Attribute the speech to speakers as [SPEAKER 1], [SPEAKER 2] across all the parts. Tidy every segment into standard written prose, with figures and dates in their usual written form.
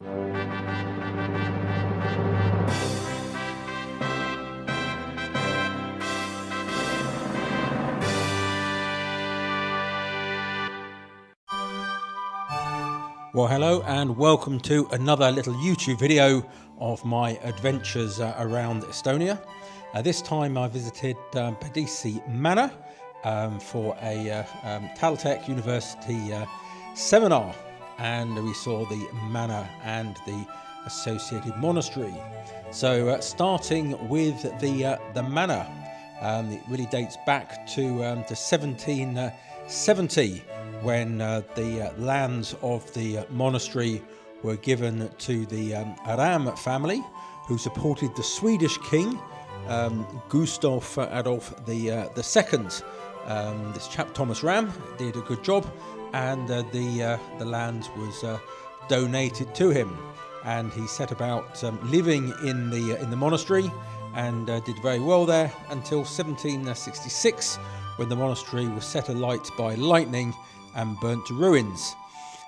[SPEAKER 1] Well, hello and welcome to another little YouTube video of my adventures around Estonia. This time I visited Padise Manor for a TalTech University seminar, and we saw the manor and the associated monastery. So starting with the manor, it really dates back to 1770. When the lands of the monastery were given to the Ram family, who supported the Swedish king, Gustav Adolf II. This chap Thomas Ram did a good job, and the land was donated to him, and he set about living in the monastery and did very well there until 1766, when the monastery was set alight by lightning and burnt to ruins.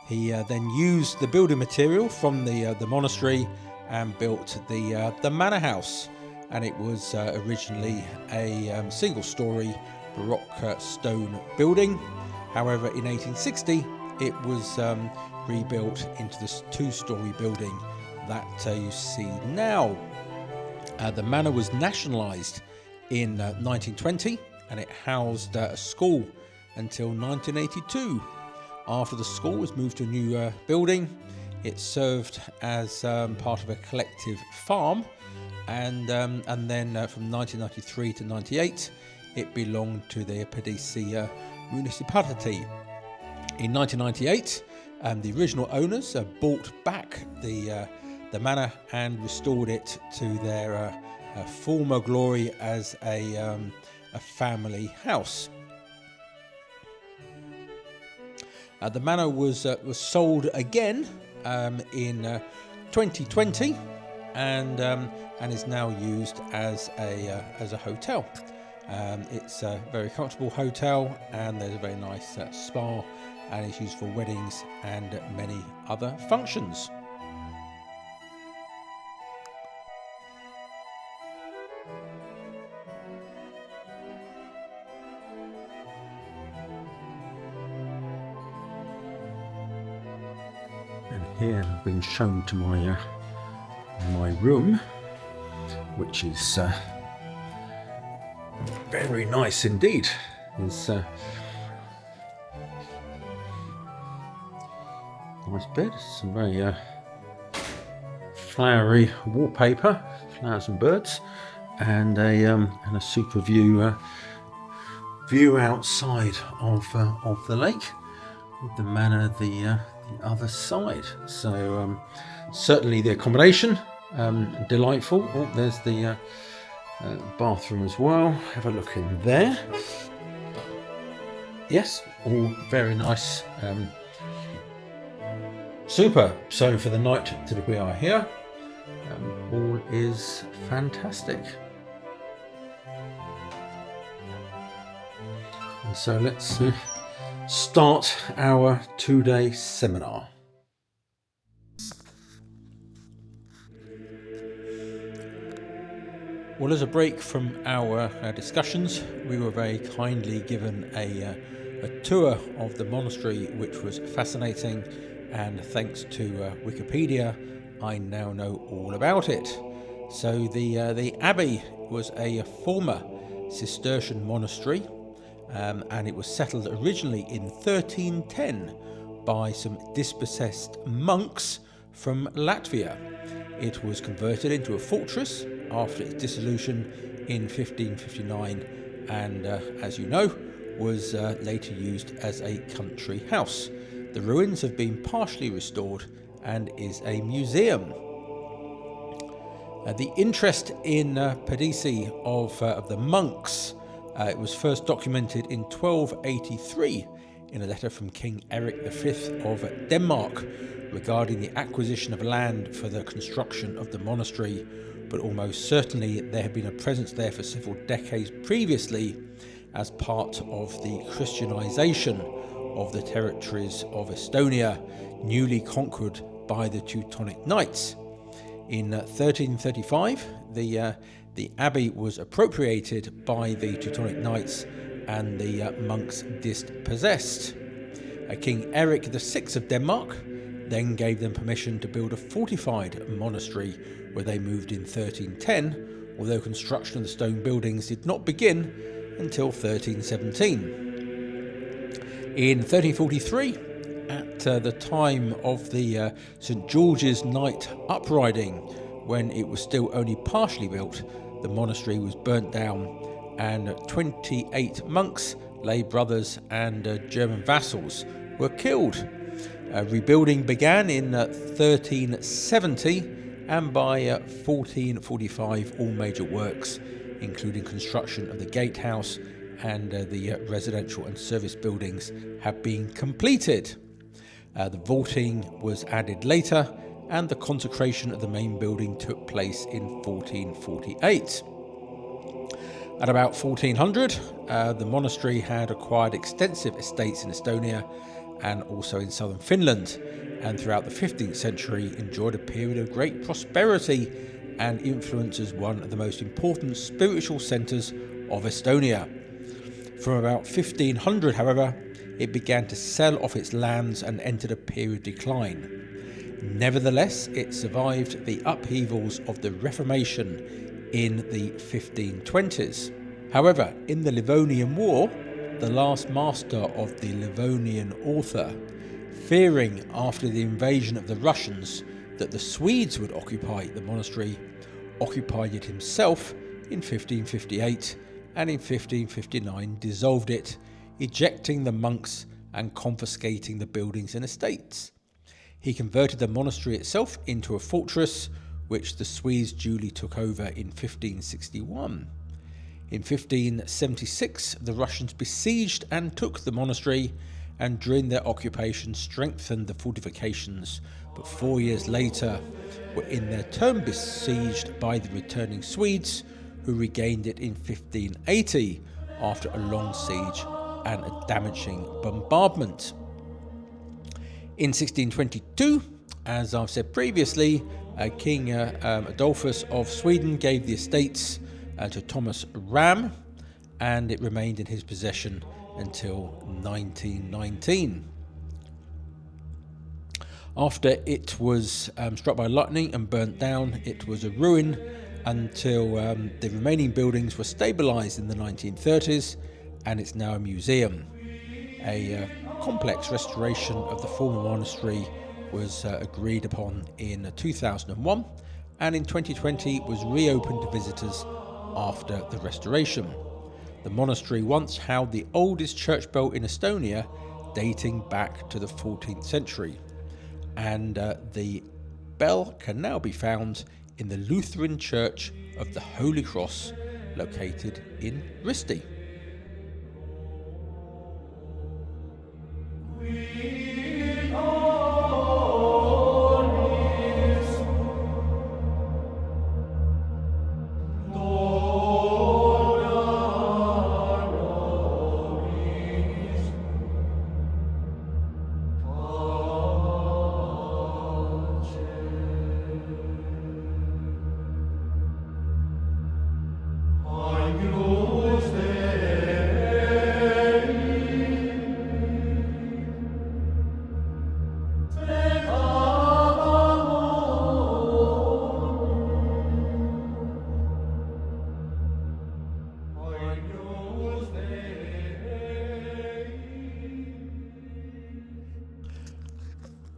[SPEAKER 1] He then used the building material from the monastery and built the manor house, and it was originally a single-story Baroque stone building. However, in 1860 it was rebuilt into this two-story building that you see now. The manor was nationalised in 1920, and it housed a school until 1982. After the school was moved to a new building, it served as part of a collective farm, and then from 1993 to 98 it belonged to the Padise municipality. In 1998 the original owners bought back the manor and restored it to their former glory as a family house. The manor was sold again in 2020, and is now used as a hotel. It's a very comfortable hotel, and there's a very nice spa, and it's used for weddings and many other functions. And here I've been shown to my room, which is very nice indeed. It's nice bed, some very flowery wallpaper, flowers and birds, and a super view outside of the lake, with the manor the other side. So certainly the accommodation delightful. Oh, there's the bathroom as well. Have a look in there. Yes, all very nice. Super. So for the night that we are here, all is fantastic. And so let's start our 2-day seminar. Well, as a break from our discussions, we were very kindly given a tour of the monastery, which was fascinating, and thanks to Wikipedia, I now know all about it. So the abbey was a former Cistercian monastery, and it was settled originally in 1310 by some dispossessed monks from Latvia. It was converted into a fortress after its dissolution in 1559, and as you know, was later used as a country house. The ruins have been partially restored and is a museum. The interest in Padise of the monks, it was first documented in 1283 in a letter from King Erik V of Denmark regarding the acquisition of land for the construction of the monastery, but almost certainly there had been a presence there for several decades previously as part of the Christianization of the territories of Estonia, newly conquered by the Teutonic Knights. In 1335, the abbey was appropriated by the Teutonic Knights and the monks dispossessed. King Eric VI of Denmark then gave them permission to build a fortified monastery, where they moved in 1310, although construction of the stone buildings did not begin until 1317. In 1343, at the time of the St. George's Night uprising, when it was still only partially built, the monastery was burnt down and 28 monks, lay brothers and German vassals were killed. Rebuilding began in 1370, and by 1445 all major works, including construction of the gatehouse and the residential and service buildings, have been completed. The vaulting was added later, and the consecration of the main building took place in 1448. At about 1400, the monastery had acquired extensive estates in Estonia and also in southern Finland, and throughout the 15th century enjoyed a period of great prosperity and influence as one of the most important spiritual centres of Estonia. From about 1500, however, it began to sell off its lands and entered a period of decline. Nevertheless, it survived the upheavals of the Reformation in the 1520s. However, in the Livonian War, the last master of the Livonian author, fearing after the invasion of the Russians that the Swedes would occupy the monastery, occupied it himself in 1558, and in 1559 dissolved it, ejecting the monks and confiscating the buildings and estates. He converted the monastery itself into a fortress, which the Swedes duly took over in 1561. In 1576, the Russians besieged and took the monastery, and during their occupation strengthened the fortifications, but 4 years later were in their turn besieged by the returning Swedes, who regained it in 1580 after a long siege and a damaging bombardment. In 1622, as I've said previously, King Adolphus of Sweden gave the estates to Thomas Ram, and it remained in his possession until 1919. After it was struck by lightning and burnt down, it was a ruin until the remaining buildings were stabilised in the 1930s, and it's now a museum. A complex restoration of the former monastery was agreed upon in 2001, and in 2020 was reopened to visitors after the restoration. The monastery once held the oldest church bell in Estonia, dating back to the 14th century, and the bell can now be found in the Lutheran Church of the Holy Cross, located in Risti.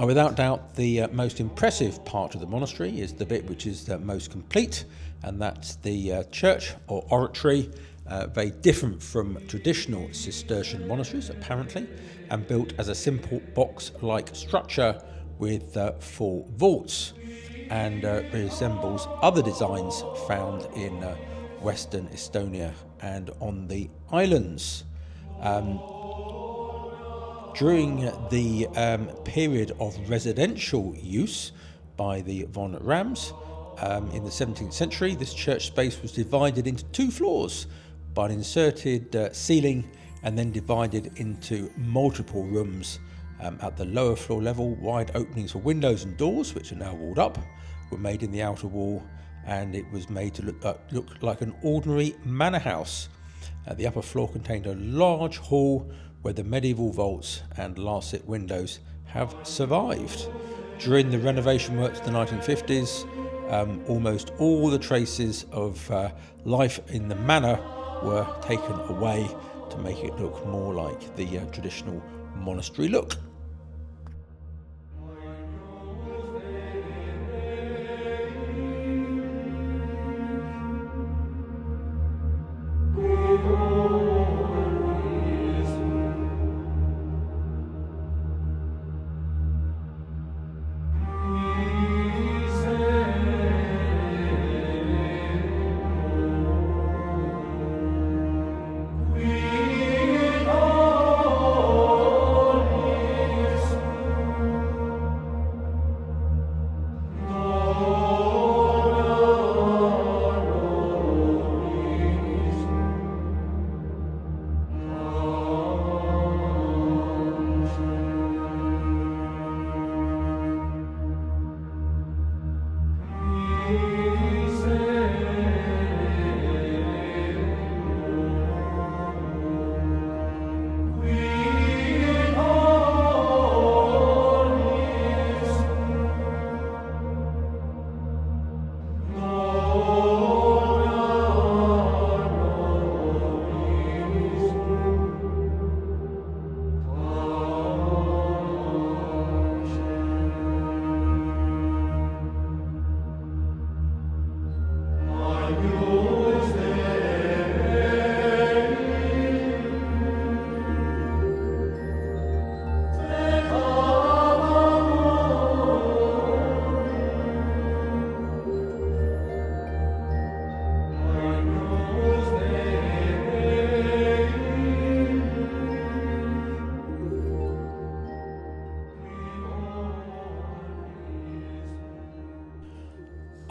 [SPEAKER 1] Without doubt, the most impressive part of the monastery is the bit which is most complete, and that's the church or oratory, very different from traditional Cistercian monasteries, apparently, and built as a simple box-like structure with 4 vaults, and resembles other designs found in Western Estonia and on the islands. During the period of residential use by the von Rams in the 17th century, this church space was divided into 2 floors by an inserted ceiling, and then divided into multiple rooms At the lower floor level, wide openings for windows and doors, which are now walled up, were made in the outer wall, and it was made to look like an ordinary manor house. The upper floor contained a large hall where the medieval vaults and lancet windows have survived. During the renovation works of the 1950s, almost all the traces of life in the manor were taken away to make it look more like the traditional monastery look.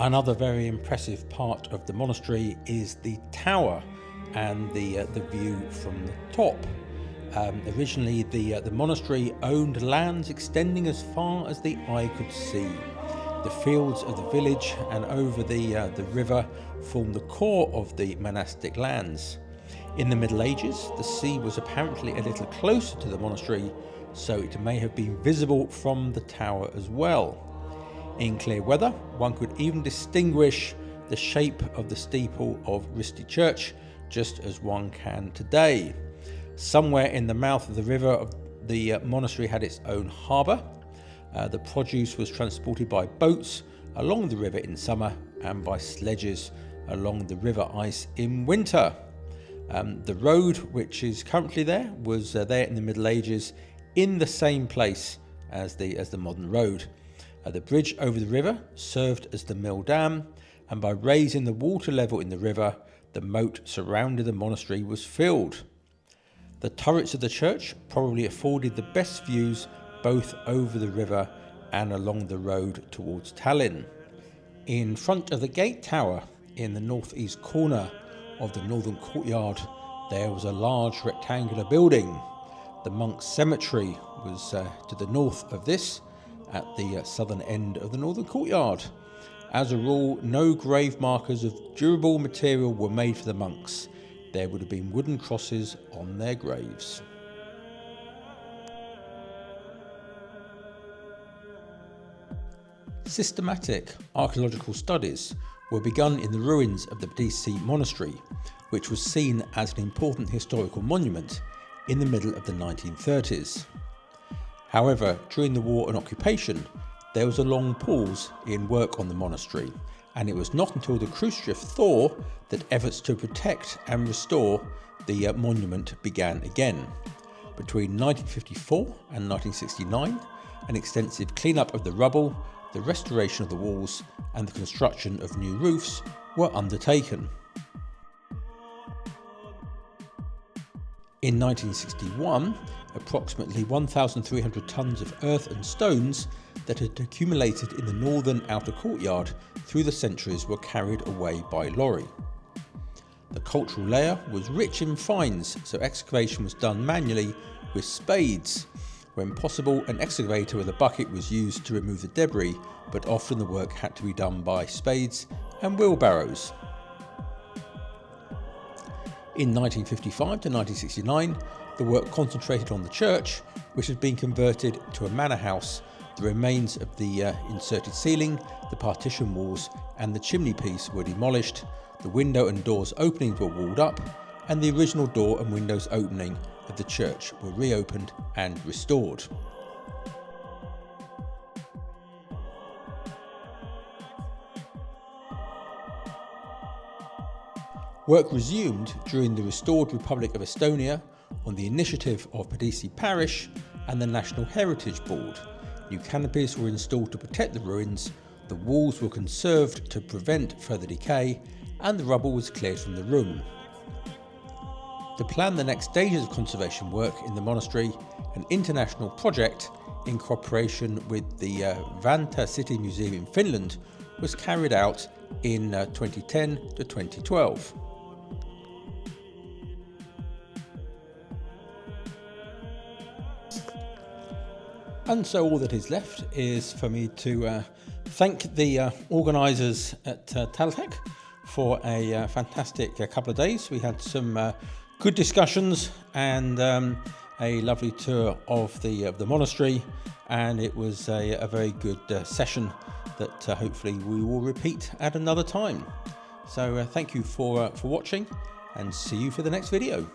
[SPEAKER 1] Another very impressive part of the monastery is the tower and the view from the top. Originally, the monastery owned lands extending as far as the eye could see. The fields of the village and over the river formed the core of the monastic lands. In the Middle Ages, the sea was apparently a little closer to the monastery, so it may have been visible from the tower as well. In clear weather, one could even distinguish the shape of the steeple of Risti Church, just as one can today. Somewhere in the mouth of the river, the monastery had its own harbour. The produce was transported by boats along the river in summer and by sledges along the river ice in winter. The road, which is currently there, was there in the Middle Ages in the same place as the modern road. The bridge over the river served as the mill dam, and by raising the water level in the river, the moat surrounding the monastery was filled. The turrets of the church probably afforded the best views both over the river and along the road towards Tallinn. In front of the gate tower, in the northeast corner of the northern courtyard, there was a large rectangular building. The monks' cemetery was to the north of this, at the southern end of the northern courtyard. As a rule, no grave markers of durable material were made for the monks. There would have been wooden crosses on their graves. Systematic archaeological studies were begun in the ruins of the Padise Monastery, which was seen as an important historical monument in the middle of the 1930s. However, during the war and occupation, there was a long pause in work on the monastery, and it was not until the Khrushchev thaw that efforts to protect and restore the monument began again. Between 1954 and 1969, an extensive clean-up of the rubble, the restoration of the walls, and the construction of new roofs were undertaken. In 1961, approximately 1,300 tonnes of earth and stones that had accumulated in the northern outer courtyard through the centuries were carried away by lorry. The cultural layer was rich in finds, so excavation was done manually with spades. When possible, an excavator with a bucket was used to remove the debris, but often the work had to be done by spades and wheelbarrows. In 1955 to 1969, the work concentrated on the church, which had been converted to a manor house. The remains of the inserted ceiling, the partition walls and the chimney piece were demolished, the window and doors openings were walled up, and the original door and windows opening of the church were reopened and restored. Work resumed during the restored Republic of Estonia on the initiative of Padise Parish and the National Heritage Board. New canopies were installed to protect the ruins, the walls were conserved to prevent further decay, and the rubble was cleared from the room. To plan the next stages of conservation work in the monastery, an international project in cooperation with the Vantaa City Museum in Finland was carried out in 2010 to 2012. And so all that is left is for me to thank the organisers at TalTech for a fantastic couple of days. We had some good discussions and a lovely tour of the monastery, and it was a very good session that hopefully we will repeat at another time. So thank you for watching, and see you for the next video.